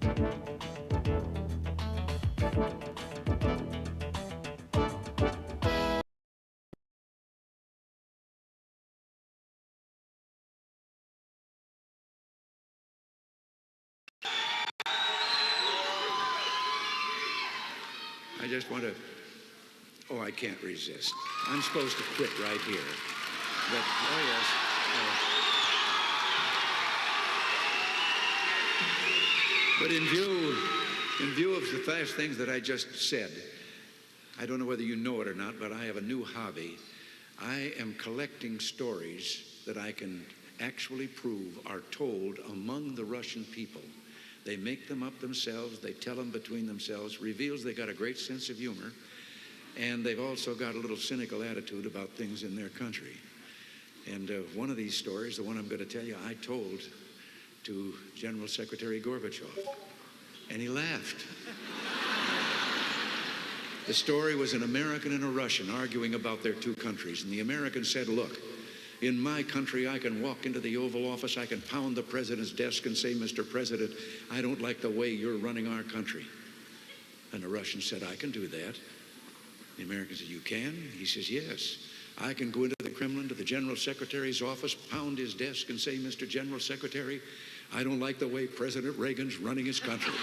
I just want to, oh, I can't resist. I'm supposed to quit right here. But, oh yes. But in view of the vast things that I just said, I don't know whether you know it or not, but I have a new hobby. I am collecting stories that I can actually prove are told among the Russian people. They make them up themselves, they tell them between themselves, reveals they got a great sense of humor, and they've also got a little cynical attitude about things in their country. And one of these stories, the one I'm going to tell you, I told to General Secretary Gorbachev, and he laughed. The story was an American and a Russian arguing about their two countries, and the American said, look, in my country, I can walk into the Oval Office, I can pound the president's desk and say, Mr. President, I don't like the way you're running our country. And the Russian said, I can do that. The American said, you can? He says, yes. I can go into the Kremlin, to the General Secretary's office, pound his desk and say, Mr. General Secretary, I don't like the way President Reagan's running his country.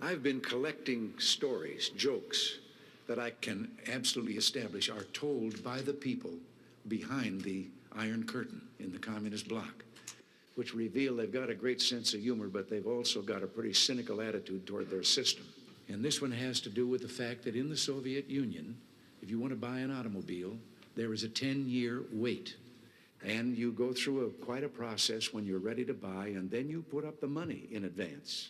I've been collecting stories, jokes, that I can absolutely establish are told by the people behind the Iron Curtain in the communist bloc, which reveal they've got a great sense of humor, but they've also got a pretty cynical attitude toward their system. And this one has to do with the fact that in the Soviet Union, if you want to buy an automobile, there is a 10-year wait. And you go through quite a process when you're ready to buy, and then you put up the money in advance.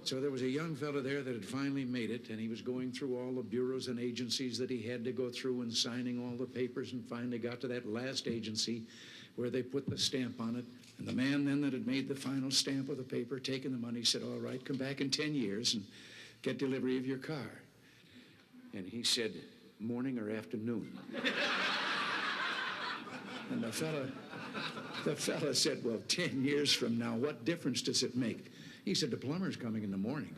So there was a young fellow there that had finally made it, and he was going through all the bureaus and agencies that he had to go through and signing all the papers, and finally got to that last agency where they put the stamp on it. And the man then that had made the final stamp of the paper, taking the money, said, all right, come back in 10 years and get delivery of your car. And he said, morning or afternoon? And the fella said, well, 10 years from now, what difference does it make? He said, the plumber's coming in the morning.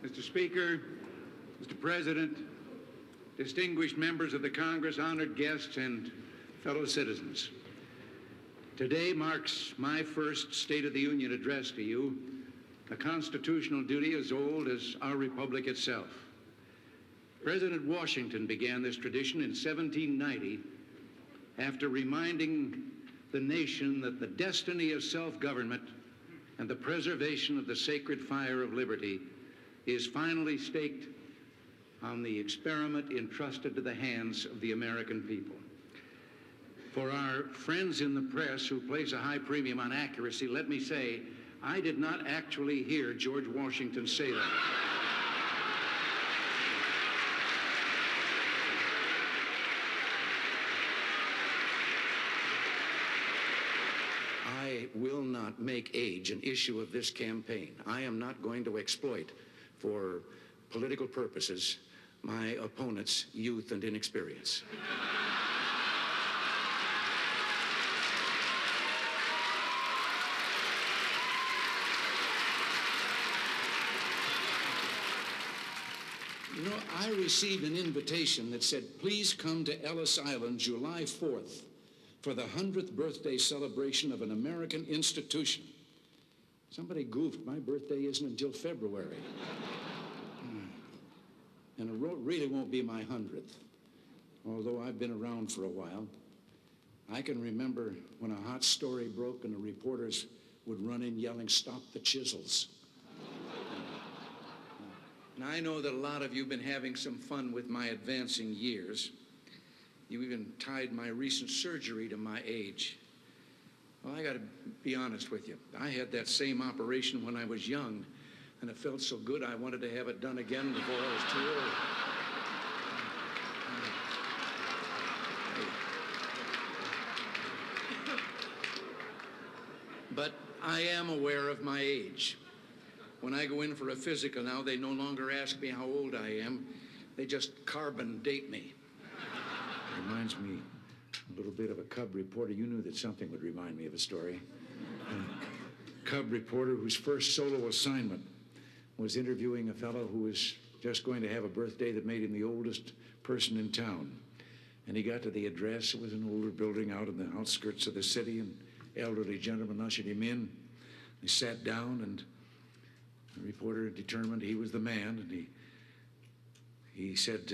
Mr. Speaker, Mr. President, distinguished members of the Congress, honored guests, and fellow citizens. Today marks my first State of the Union address to you, a constitutional duty as old as our republic itself. President Washington began this tradition in 1790 after reminding the nation that the destiny of self-government and the preservation of the sacred fire of liberty is finally staked on the experiment entrusted to the hands of the American people. For our friends in the press who place a high premium on accuracy, let me say, I did not actually hear George Washington say that. I will not make age an issue of this campaign. I am not going to exploit, for political purposes, my opponent's youth and inexperience. You know, I received an invitation that said, please come to Ellis Island July 4th for the 100th birthday celebration of an American institution. Somebody goofed. My birthday isn't until February. And it really won't be my 100th, although I've been around for a while. I can remember when a hot story broke and the reporters would run in yelling, "Stop the chisels." Now, I know that a lot of you have been having some fun with my advancing years. You even tied my recent surgery to my age. Well, I got to be honest with you. I had that same operation when I was young, and it felt so good I wanted to have it done again before I was too old. But I am aware of my age. When I go in for a physical now, they no longer ask me how old I am. They just carbon date me. It reminds me a little bit of a cub reporter. You knew that something would remind me of a story. A cub reporter whose first solo assignment was interviewing a fellow who was just going to have a birthday that made him the oldest person in town. And he got to the address. It was an older building out in the outskirts of the city, and elderly gentleman ushered him in. He sat down, and the reporter determined he was the man, and he said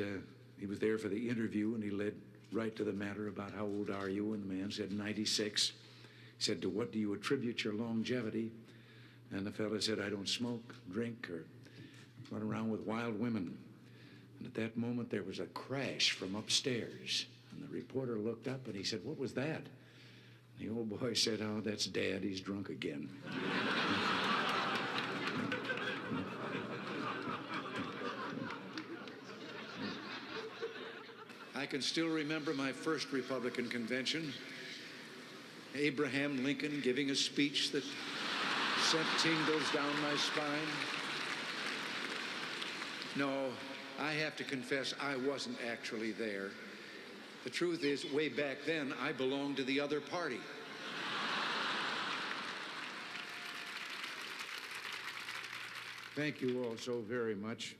he was there for the interview, and he led right to the matter about how old are you, and the man said 96. He said, to what do you attribute your longevity? And the fellow said, I don't smoke, drink, or run around with wild women. And at that moment, there was a crash from upstairs, and the reporter looked up, and he said, what was that? The old boy said, oh, that's Dad. He's drunk again. I can still remember my first Republican convention. Abraham Lincoln giving a speech that sent tingles down my spine. No, I have to confess, I wasn't actually there. The truth is, way back then, I belonged to the other party. Thank you all so very much.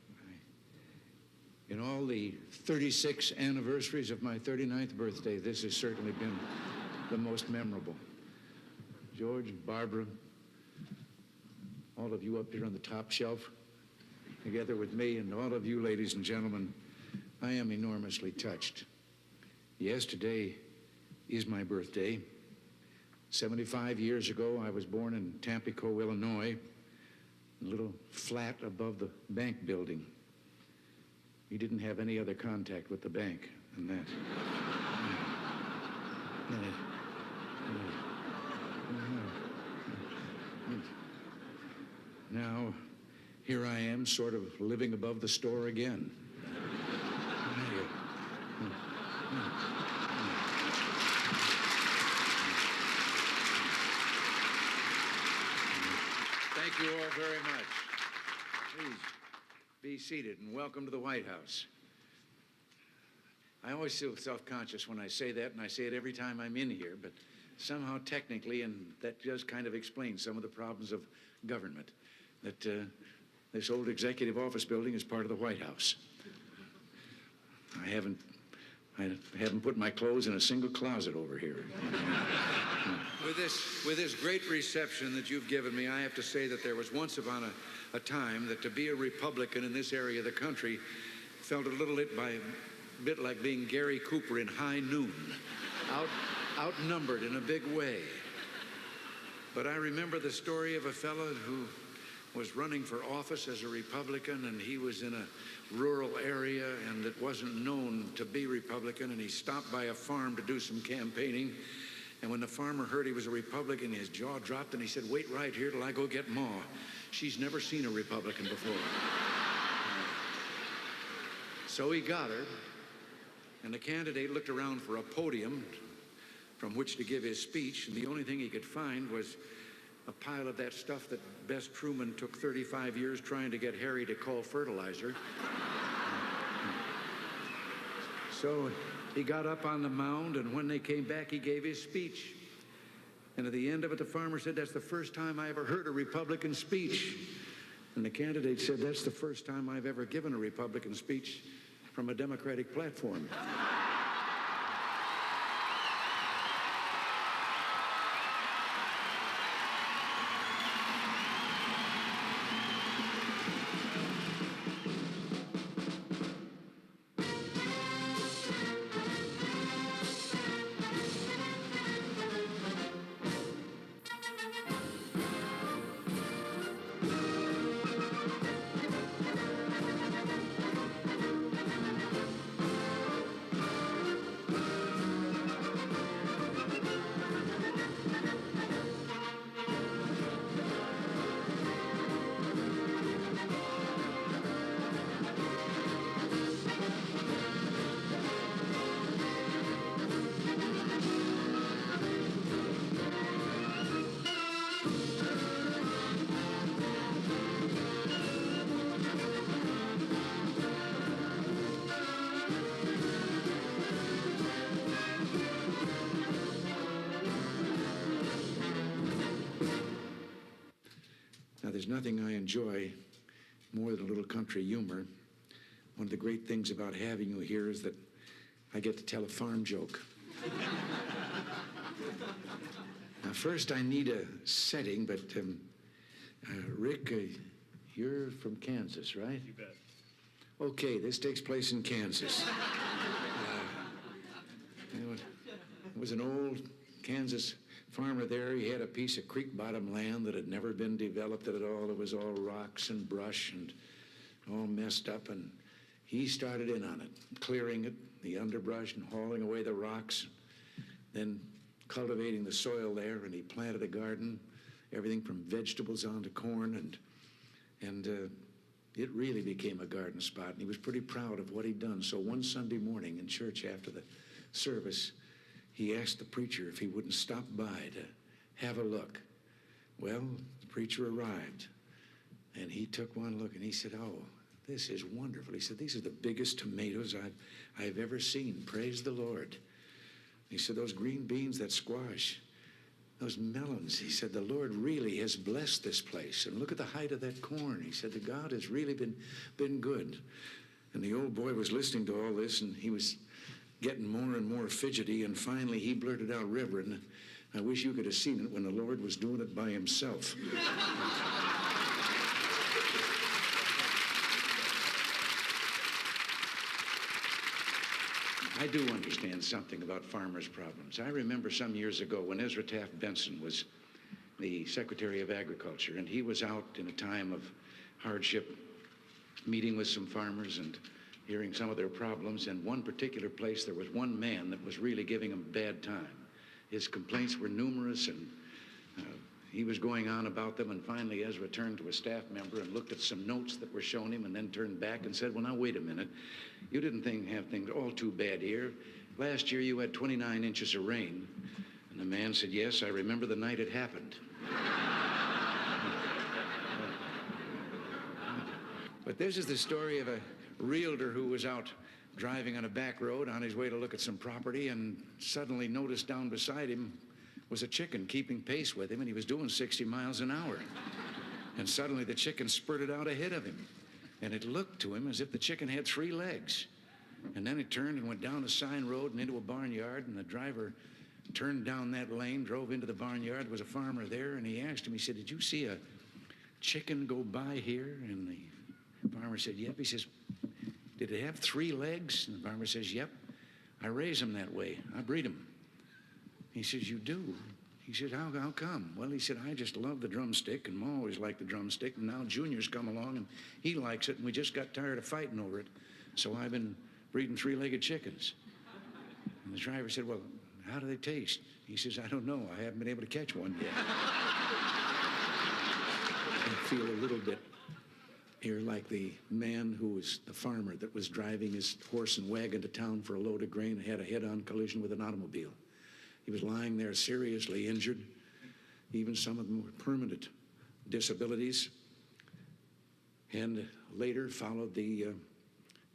In all the 36 anniversaries of my 39th birthday, this has certainly been the most memorable. George and Barbara, all of you up here on the top shelf, together with me, and all of you, ladies and gentlemen, I am enormously touched. Yes, today is my birthday. 75 years ago, I was born in Tampico, Illinois, a little flat above the bank building. He didn't have any other contact with the bank than that. Now, here I am, sort of living above the store again. Thank you all very much. Please be seated and welcome to the White House. I always feel self-conscious when I say that, and I say it every time I'm in here, but somehow technically, and that does kind of explain some of the problems of government, that this old executive office building is part of the White House. I haven't put my clothes in a single closet over here. With this great reception that you've given me, I have to say that there was once upon a time that to be a Republican in this area of the country felt a little bit like being Gary Cooper in High Noon, outnumbered in a big way. But I remember the story of a fellow who was running for office as a Republican, and he was in a rural area and that wasn't known to be Republican, and he stopped by a farm to do some campaigning. And when the farmer heard he was a Republican, his jaw dropped, and he said, wait right here till I go get Ma. She's never seen a Republican before. So he got her, and the candidate looked around for a podium from which to give his speech, and the only thing he could find was a pile of that stuff that Bess Truman took 35 years trying to get Harry to call fertilizer. So he got up on the mound, and when they came back, he gave his speech. And at the end of it, the farmer said, that's the first time I ever heard a Republican speech. And the candidate said, that's the first time I've ever given a Republican speech from a Democratic platform. There's nothing I enjoy more than a little country humor. One of the great things about having you here is that I get to tell a farm joke. Now, first I need a setting, but Rick, you're from Kansas, right? You bet. Okay, this takes place in Kansas. It was an old Kansas farmer there. He had a piece of creek bottom land that had never been developed at all. It was all rocks and brush and all messed up, and he started in on it, clearing it, the underbrush, and hauling away the rocks, then cultivating the soil there, and he planted a garden, everything from vegetables on to corn, and it really became a garden spot, and he was pretty proud of what he'd done. So one Sunday morning in church after the service, he asked the preacher if he wouldn't stop by to have a look. Well, the preacher arrived, and he took one look, and he said, "Oh, this is wonderful." He said, "These are the biggest tomatoes I've ever seen. Praise the Lord." He said, "Those green beans, that squash, those melons," he said, "the Lord really has blessed this place. And look at the height of that corn." He said, "The God has really been good." And the old boy was listening to all this, and he was getting more and more fidgety, and finally he blurted out, "Reverend, I wish you could have seen it when the Lord was doing it by himself." I do understand something about farmers' problems. I remember some years ago when Ezra Taft Benson was the Secretary of Agriculture, and he was out in a time of hardship, meeting with some farmers and hearing some of their problems. In one particular place, there was one man that was really giving them a bad time. His complaints were numerous, and he was going on about them, and finally Ezra turned to a staff member and looked at some notes that were shown him, and then turned back and said, "Well, now, wait a minute. You didn't have things all too bad here. Last year you had 29 inches of rain." And the man said, "Yes, I remember the night it happened." But this is the story of a realtor who was out driving on a back road on his way to look at some property, and suddenly noticed down beside him was a chicken keeping pace with him, and he was doing 60 miles an hour. And suddenly the chicken spurted out ahead of him, and it looked to him as if the chicken had 3 legs. And then it turned and went down a sign road and into a barnyard, and the driver turned down that lane, drove into the barnyard. There was a farmer there, and he asked him, he said, "Did you see a chicken go by here?" And the farmer said, "Yep." He says, "Did it have 3 legs?" And the farmer says, "Yep. I raise them that way. I breed them." He says, "You do?" He said, how come?" "Well," he said, "I just love the drumstick, and Ma always liked the drumstick, and now Junior's come along, and he likes it, and we just got tired of fighting over it. So I've been breeding 3-legged chickens." And the driver said, "Well, how do they taste?" He says, "I don't know. I haven't been able to catch one yet." I feel a little bit here like the man who was the farmer that was driving his horse and wagon to town for a load of grain and had a head-on collision with an automobile. He was lying there seriously injured. Even some of them were permanent disabilities. And later followed the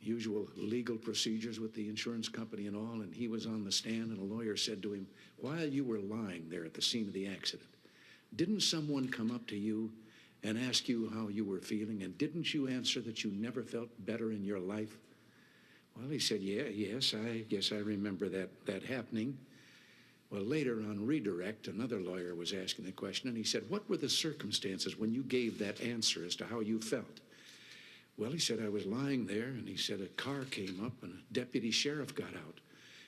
usual legal procedures with the insurance company and all, and he was on the stand, and a lawyer said to him, "While you were lying there at the scene of the accident, didn't someone come up to you and ask you how you were feeling, and didn't you answer that you never felt better in your life?" Well, he said, yes, I guess I remember that happening. Well, later on redirect, another lawyer was asking the question, and he said, "What were the circumstances when you gave that answer as to how you felt?" Well, he said, "I was lying there," and he said, "a car came up and a deputy sheriff got out.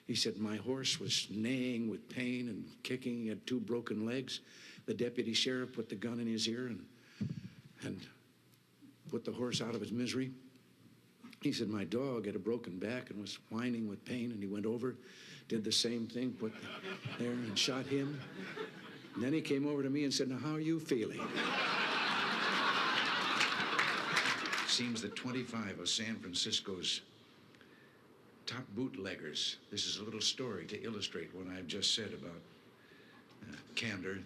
He said, my horse was neighing with pain and kicking. He had 2 broken legs. The deputy sheriff put the gun in his ear and put the horse out of his misery. He said, my dog had a broken back and was whining with pain, and he went over, did the same thing, put there and shot him. And then he came over to me and said, now, how are you feeling?" It seems that 25 of San Francisco's top bootleggers, this is a little story to illustrate what I've just said about candor.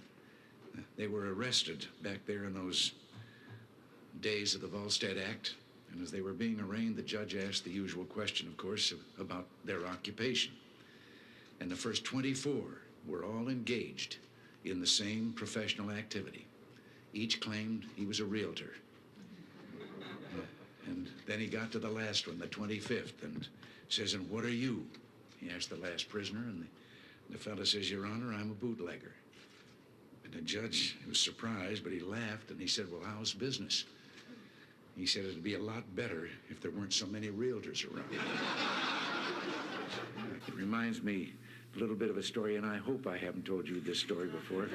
They were arrested back there in those days of the Volstead Act. And as they were being arraigned, the judge asked the usual question, of course, about their occupation. And the first 24 were all engaged in the same professional activity. each claimed he was a realtor. And then he got to the last one, the 25th, and says, "And what are you?" He asked the last prisoner, and the fellow says, "Your Honor, I'm a bootlegger." And the judge was surprised, but he laughed, and he said, "Well, how's business?" He said, "It'd be a lot better if there weren't so many realtors around." It reminds me a little bit of a story, and I hope I haven't told you this story before.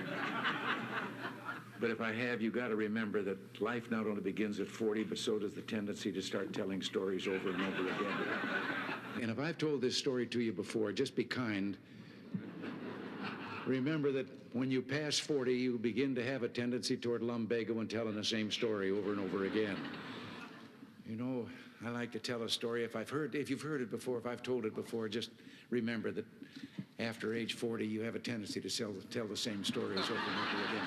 But if I have, you got to remember that life not only begins at 40, but so does the tendency to start telling stories over and over again. And if I've told this story to you before, just be kind. Remember that when you pass 40, you begin to have a tendency toward lumbago and telling the same story over and over again. You know, I like to tell a story. If you've heard it before, if I've told it before, just remember that after age 40, you have a tendency to tell the same stories over and over again.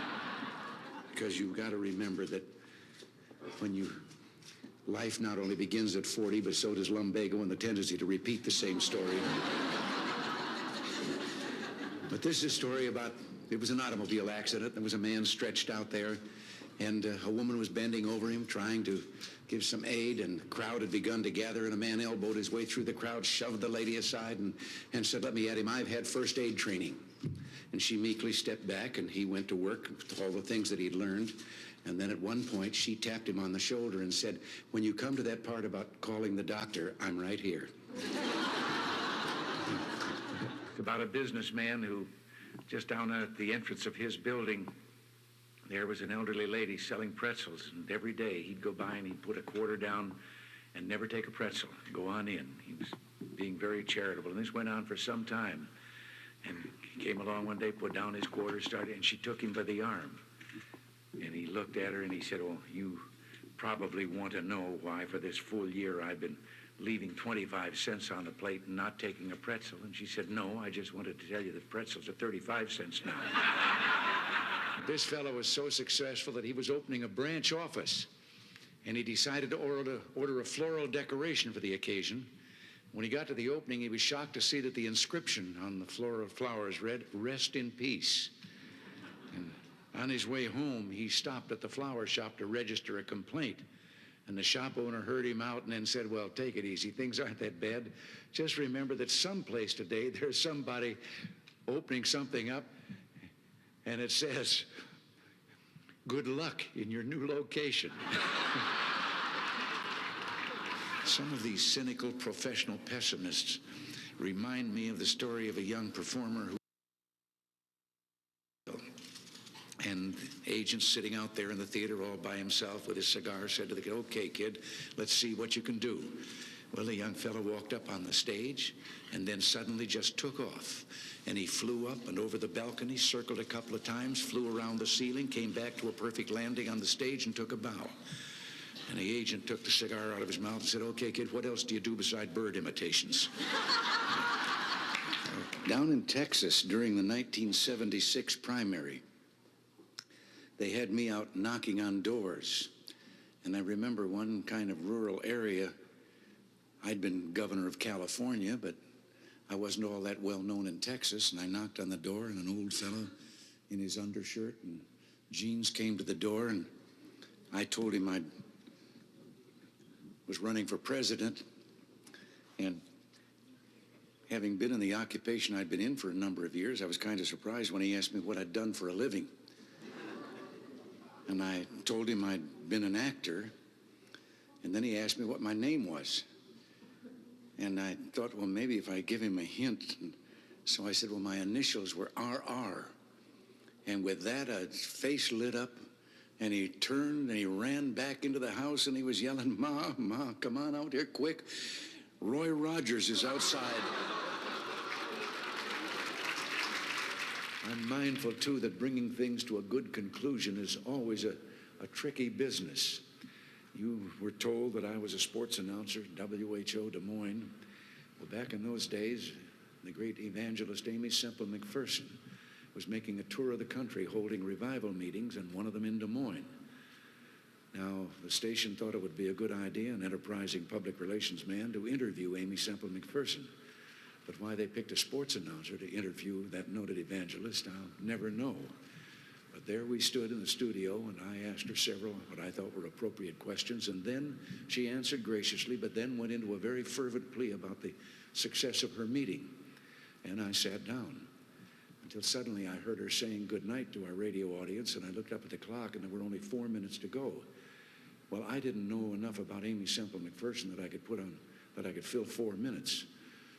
Because you've got to remember that life not only begins at 40, but so does lumbago and the tendency to repeat the same story. But this is a story about, it was an automobile accident. There was a man stretched out there, and a woman was bending over him, trying to give some aid, and the crowd had begun to gather, and a man elbowed his way through the crowd, shoved the lady aside, and said, "Let me at him. I've had first aid training." And she meekly stepped back, and he went to work with all the things that he'd learned. And then at one point, she tapped him on the shoulder and said, "When you come to that part about calling the doctor, I'm right here." It's about a businessman who, just down at the entrance of his building, there was an elderly lady selling pretzels, and every day he'd go by and he'd put a quarter down and never take a pretzel. Go on in. He was being very charitable, and this went on for some time. And he came along one day, put down his quarter, and she took him by the arm. And he looked at her and he said, "Oh, you probably want to know why for this full year I've been leaving 25 cents on the plate and not taking a pretzel." And she said, "No, I just wanted to tell you that pretzels are 35 cents now." This fellow was so successful that he was opening a branch office, and he decided to order a floral decoration for the occasion. When he got to the opening, he was shocked to see that the inscription on the floral flowers read, "Rest in peace." And on his way home, he stopped at the flower shop to register a complaint. And the shop owner heard him out and then said, "Well, take it easy. Things aren't that bad. Just remember that someplace today there's somebody opening something up, and it says, 'Good luck in your new location.'" Some of these cynical professional pessimists remind me of the story of a young performer and agent sitting out there in the theater all by himself with his cigar said to the kid, "Okay, kid, let's see what you can do." Well, the young fellow walked up on the stage and then suddenly just took off. And he flew up and over the balcony, circled a couple of times, flew around the ceiling, came back to a perfect landing on the stage and took a bow. And the agent took the cigar out of his mouth and said, "Okay, kid, what else do you do beside bird imitations?" Down in Texas during the 1976 primary, they had me out knocking on doors. And I remember one kind of rural area. I'd been governor of California, but I wasn't all that well known in Texas. And I knocked on the door, and an old fellow in his undershirt and jeans came to the door, and I told him I was running for president. And having been in the occupation I'd been in for a number of years, I was kind of surprised when he asked me what I'd done for a living. And I told him I'd been an actor. And then he asked me what my name was. And I thought, well, maybe if I give him a hint. And so I said, well, my initials were RR. And with that, his face lit up, and he turned and he ran back into the house, and he was yelling, "Ma, Ma, come on out here quick. Roy Rogers is outside." I'm mindful, too, that bringing things to a good conclusion is always a tricky business. You were told that I was a sports announcer, WHO Des Moines. Well, back in those days, the great evangelist Amy Semple McPherson was making a tour of the country holding revival meetings, and one of them in Des Moines. Now, the station thought it would be a good idea, an enterprising public relations man, to interview Amy Semple McPherson. But why they picked a sports announcer to interview that noted evangelist, I'll never know. But there we stood in the studio, and I asked her several what I thought were appropriate questions, and then she answered graciously, but then went into a very fervent plea about the success of her meeting. And I sat down until suddenly I heard her saying goodnight to our radio audience, and I looked up at the clock, and there were only 4 minutes to go. Well, I didn't know enough about Amy Semple McPherson that I could fill 4 minutes.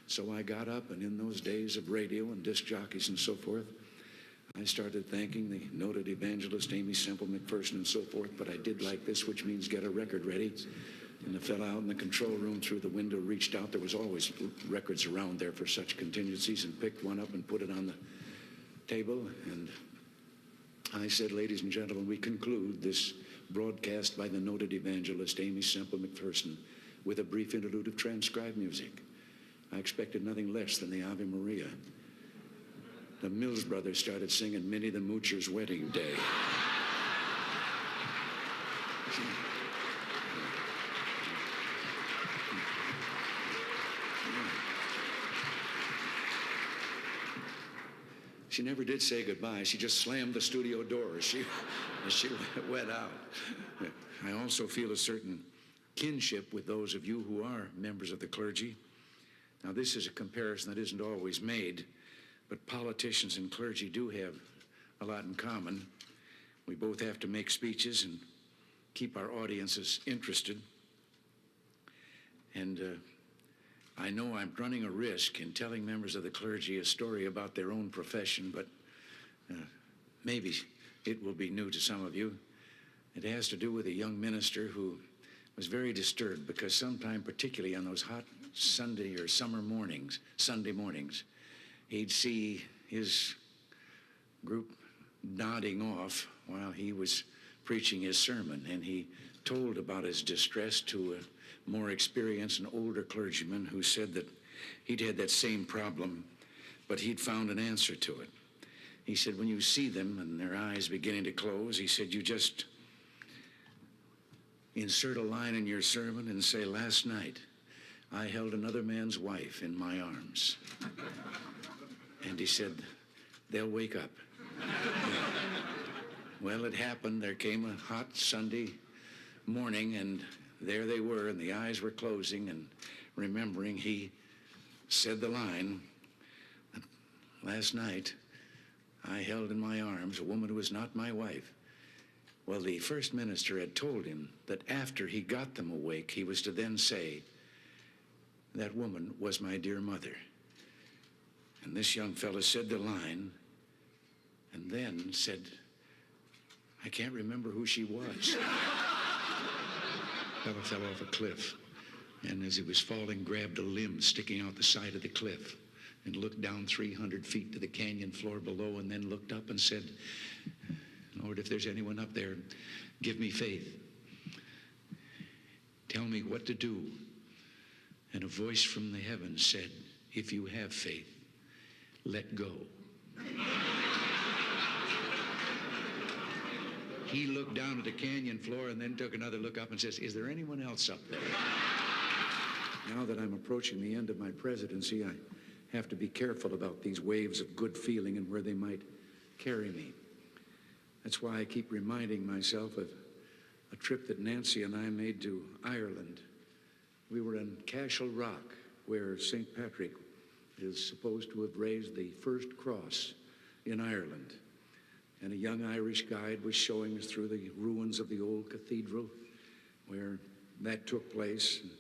So I got up, and in those days of radio and disc jockeys and so forth, I started thanking the noted evangelist Amy Semple McPherson and so forth, but I did like this, which means get a record ready. And the fellow out in the control room through the window reached out. There was always records around there for such contingencies, and picked one up and put it on the table. And I said, ladies and gentlemen, we conclude this broadcast by the noted evangelist Amy Semple McPherson with a brief interlude of transcribed music. I expected nothing less than the Ave Maria. The Mills Brothers started singing Minnie the Moocher's Wedding Day. She never did say goodbye. She just slammed the studio door as she went out. I also feel a certain kinship with those of you who are members of the clergy. Now, this is a comparison that isn't always made, but politicians and clergy do have a lot in common. We both have to make speeches and keep our audiences interested. And I know I'm running a risk in telling members of the clergy a story about their own profession, but maybe it will be new to some of you. It has to do with a young minister who was very disturbed because sometime, particularly on those hot Sunday mornings, he'd see his group nodding off while he was preaching his sermon, and he told about his distress to a more experienced and older clergyman who said that he'd had that same problem, but he'd found an answer to it. He said, when you see them and their eyes beginning to close, he said, you just insert a line in your sermon and say, last night I held another man's wife in my arms. And he said, they'll wake up. Well, it happened. There came a hot Sunday morning, and there they were, and the eyes were closing, and remembering, he said the line, last night I held in my arms a woman who was not my wife. Well, the first minister had told him that after he got them awake, he was to then say, that woman was my dear mother. And this young fellow said the line and then said, I can't remember who she was. Fellow fell off a cliff, and as he was falling, grabbed a limb sticking out the side of the cliff and looked down 300 feet to the canyon floor below, and then looked up and said, Lord, if there's anyone up there, give me faith. Tell me what to do. And a voice from the heavens said, if you have faith, let go. He looked down at the canyon floor and then took another look up and says, is there anyone else up there? Now that I'm approaching the end of my presidency, I have to be careful about these waves of good feeling and where they might carry me. That's why I keep reminding myself of a trip that Nancy and I made to Ireland. We were in Cashel Rock, where St. Patrick is supposed to have raised the first cross in Ireland. And a young Irish guide was showing us through the ruins of the old cathedral where that took place. And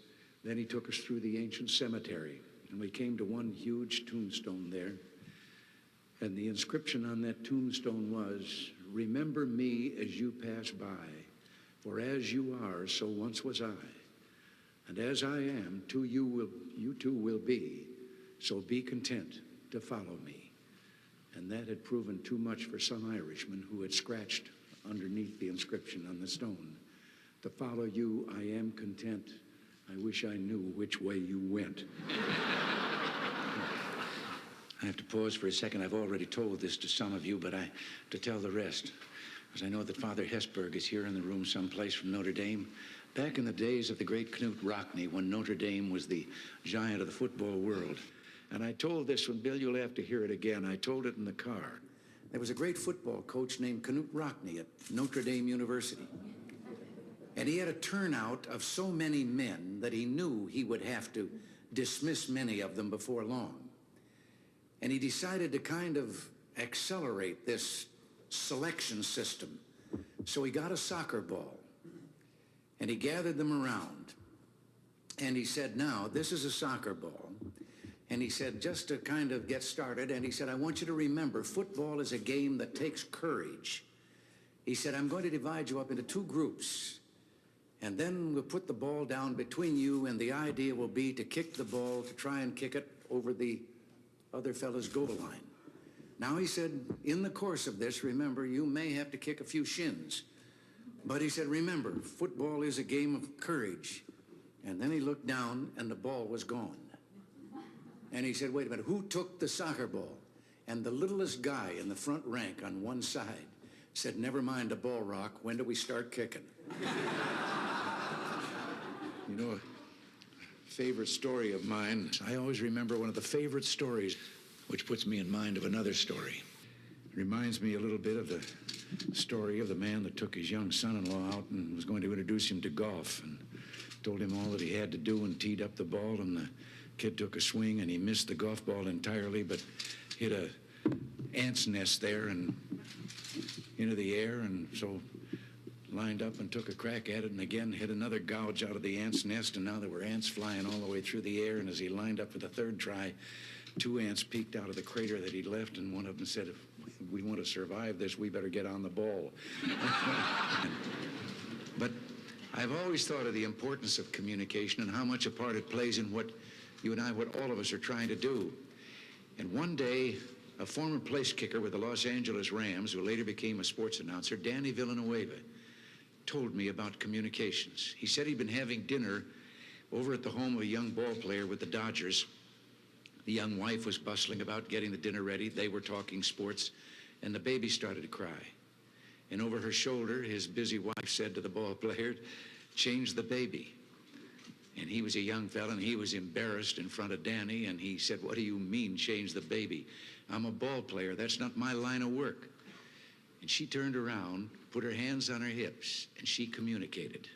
then he took us through the ancient cemetery, and we came to one huge tombstone there. And the inscription on that tombstone was, remember me as you pass by, for as you are, so once was I. And as I am, you too will be, so be content to follow me. And that had proven too much for some Irishmen who had scratched underneath the inscription on the stone. To follow you, I am content. I wish I knew which way you went. I have to pause for a second. I've already told this to some of you, but to tell the rest, because I know that Father Hesburgh is here in the room someplace from Notre Dame. Back in the days of the great Knut Rockne, when Notre Dame was the giant of the football world. And I told this one, Bill, you'll have to hear it again. I told it in the car. There was a great football coach named Knute Rockne at Notre Dame University. And he had a turnout of so many men that he knew he would have to dismiss many of them before long. And he decided to kind of accelerate this selection system. So he got a soccer ball and he gathered them around. And he said, now, this is a soccer ball. And he said, just to kind of get started, and he said, I want you to remember, football is a game that takes courage. He said, I'm going to divide you up into two groups. And then we'll put the ball down between you, and the idea will be to kick the ball, to try and kick it over the other fella's goal line. Now, he said, in the course of this, remember, you may have to kick a few shins. But he said, remember, football is a game of courage. And then he looked down, and the ball was gone. And he said, wait a minute, who took the soccer ball? And the littlest guy in the front rank on one side said, never mind the ball rock, when do we start kicking? You know, a favorite story of mine, I always remember one of the favorite stories, which puts me in mind of another story. It reminds me a little bit of the story of the man that took his young son-in-law out and was going to introduce him to golf and told him all that he had to do and teed up the ball, and the kid took a swing and he missed the golf ball entirely but hit a ant's nest there and into the air, and so lined up and took a crack at it and again hit another gouge out of the ant's nest, and now there were ants flying all the way through the air, and as he lined up for the third try, two ants peeked out of the crater that he'd left, and one of them said, if we want to survive this, we better get on the ball. But I've always thought of the importance of communication and how much a part it plays in what you and I, what all of us are trying to do. And one day, a former place kicker with the Los Angeles Rams, who later became a sports announcer, Danny Villanueva, told me about communications. He said he'd been having dinner over at the home of a young ball player with the Dodgers. The young wife was bustling about getting the dinner ready. They were talking sports, and the baby started to cry. And over her shoulder, his busy wife said to the ball player, change the baby. And he was a young fella, and he was embarrassed in front of Danny, and he said, what do you mean, change the baby? I'm a ball player. That's not my line of work. And she turned around, put her hands on her hips, and she communicated.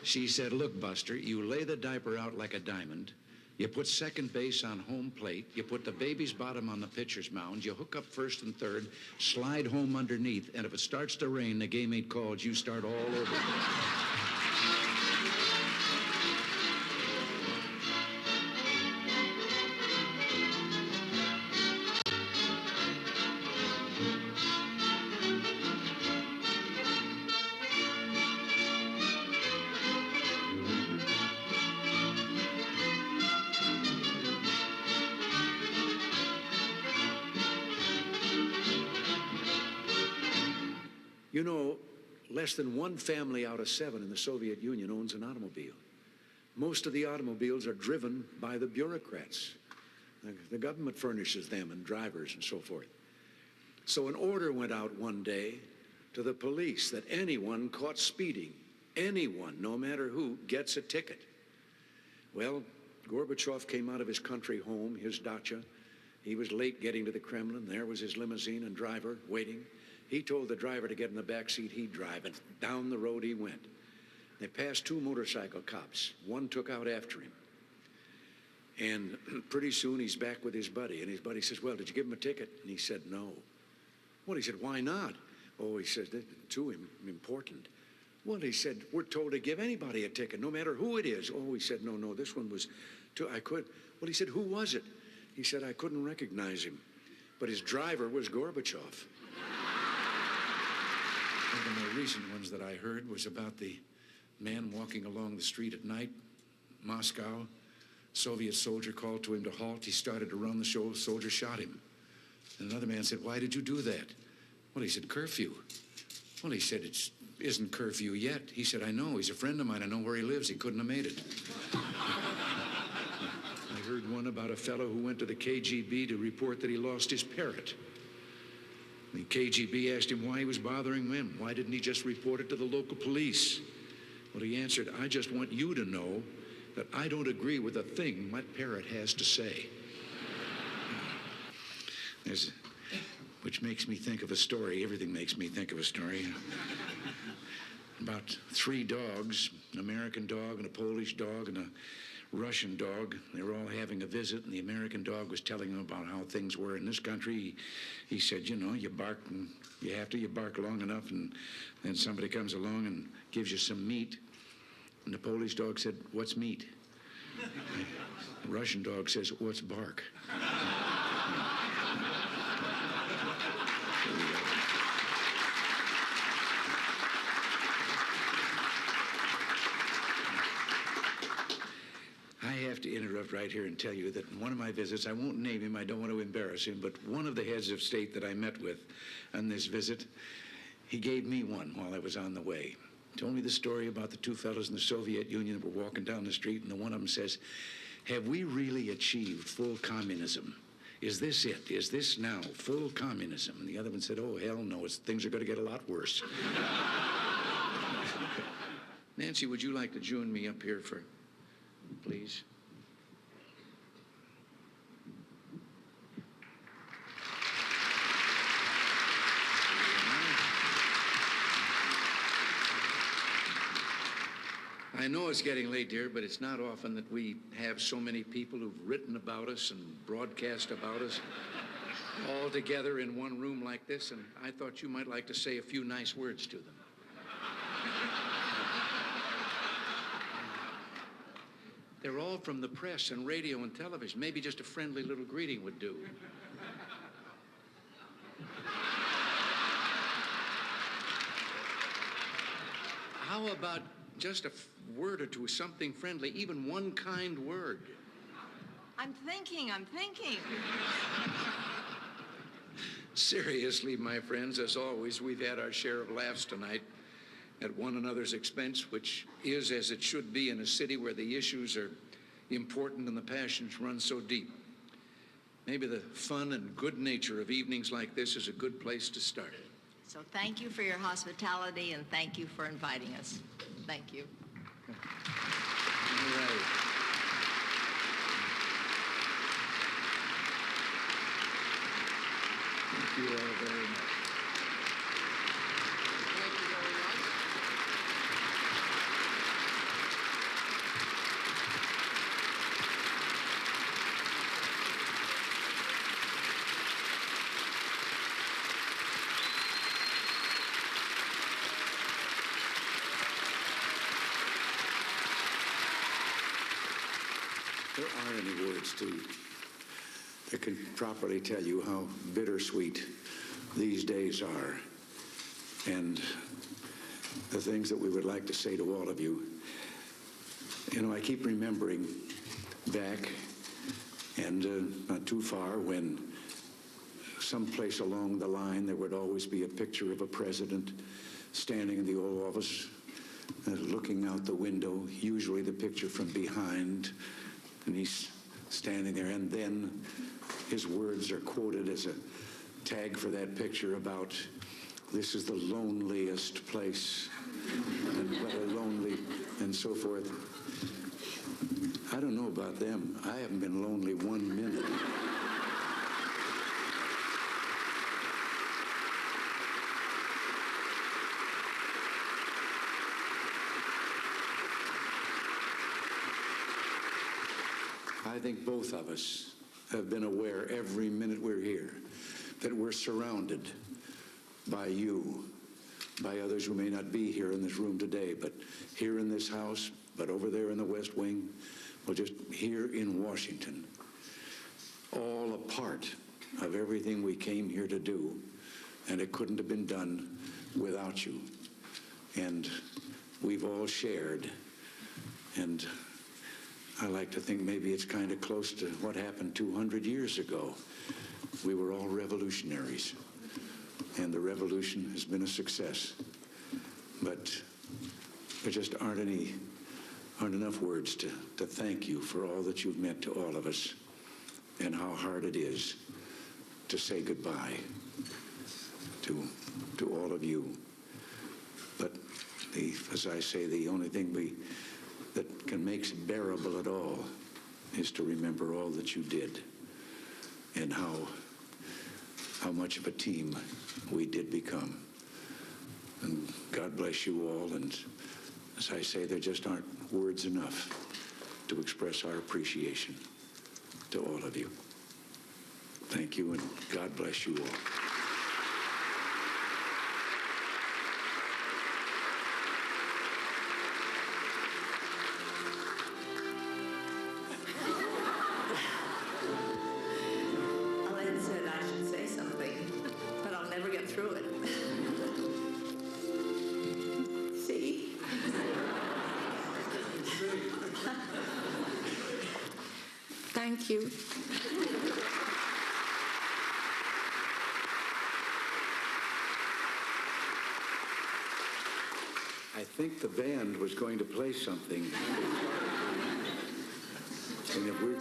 She said, look, Buster, you lay the diaper out like a diamond. You put second base on home plate. You put the baby's bottom on the pitcher's mound. You hook up first and third, slide home underneath, and if it starts to rain, the game ain't called. You start all over. You know, less than one family out of 7 in the Soviet Union owns an automobile. Most of the automobiles are driven by the bureaucrats. The government furnishes them and drivers and so forth. So an order went out one day to the police that anyone caught speeding, anyone, no matter who, gets a ticket. Well, Gorbachev came out of his country home, his dacha. He was late getting to the Kremlin. There was his limousine and driver waiting. He told the driver to get in the back seat, he'd drive, and down the road he went. They passed 2 motorcycle cops. One took out after him. And pretty soon he's back with his buddy, and his buddy says, well, did you give him a ticket? And he said, no. Well, he said, why not? Oh, he said, too important. Well, he said, we're told to give anybody a ticket, no matter who it is. Oh, he said, no, this one was too, I could. Well, he said, who was it? He said, I couldn't recognize him, but his driver was Gorbachev. One of the more recent ones that I heard was about the man walking along the street at night, Moscow. Soviet soldier called to him to halt. He started to run. The soldier shot him. And another man said, why did you do that? Well, he said, curfew. Well, he said, it isn't curfew yet. He said, I know. He's a friend of mine. I know where he lives. He couldn't have made it. I heard one about a fellow who went to the KGB to report that he lost his parrot. The KGB asked him why he was bothering them. Why didn't he just report it to the local police? Well, he answered, I just want you to know that I don't agree with a thing my parrot has to say. which makes me think of a story. Everything makes me think of a story. About 3 dogs, an American dog and a Polish dog and a Russian dog. They were all having a visit, and the American dog was telling them about how things were in this country. He said, you know, you bark, and you bark long enough, and then somebody comes along and gives you some meat. And the Polish dog said, what's meat? The Russian dog says, what's bark? I have to interrupt right here and tell you that in one of my visits, I won't name him, I don't want to embarrass him, but one of the heads of state that I met with on this visit, he gave me one while I was on the way. Told me the story about the 2 fellows in the Soviet Union that were walking down the street, and the one of them says, have we really achieved full communism? Is this it? Is this now full communism? And the other one said, oh, hell no, things are going to get a lot worse. Nancy, would you like to join me up here please? I know it's getting late, dear, but it's not often that we have so many people who've written about us and broadcast about us all together in one room like this, and I thought you might like to say a few nice words to them. They're all from the press and radio and television. Maybe just a friendly little greeting would do. How about just a word or two, something friendly, even one kind word? I'm thinking. Seriously, my friends, as always, we've had our share of laughs tonight at one another's expense, which is as it should be in a city where the issues are important and the passions run so deep. Maybe the fun and good nature of evenings like this is a good place to start. So thank you for your hospitality, and thank you for inviting us. Thank you. All right. Thank you all very much. Thank you very much. There aren't any words that can properly tell you how bittersweet these days are, and the things that we would like to say to all of you. You know, I keep remembering back, and not too far, when someplace along the line there would always be a picture of a president standing in the Oval Office, looking out the window, usually the picture from behind, and he's standing there, and then his words are quoted as a tag for that picture about, this is the loneliest place, and what a lonely, and so forth. I don't know about them. I haven't been lonely 1 minute. I think both of us have been aware every minute we're here that we're surrounded by you, by others who may not be here in this room today, but here in this house, but over there in the West Wing, well, just here in Washington, all a part of everything we came here to do, and it couldn't have been done without you. And we've all shared, and I like to think maybe it's kind of close to what happened 200 years ago. We were all revolutionaries, and the revolution has been a success. But there just aren't enough words to thank you for all that you've meant to all of us, and how hard it is to say goodbye to all of you. But as I say, the only thing that can make it bearable at all is to remember all that you did, and how how much of a team we did become. And God bless you all. And as I say, there just aren't words enough to express our appreciation to all of you. Thank you, and God bless you all. Elaine said I should say something, but I'll never get through it. See? Thank you. I think the band was going to play something. And if we're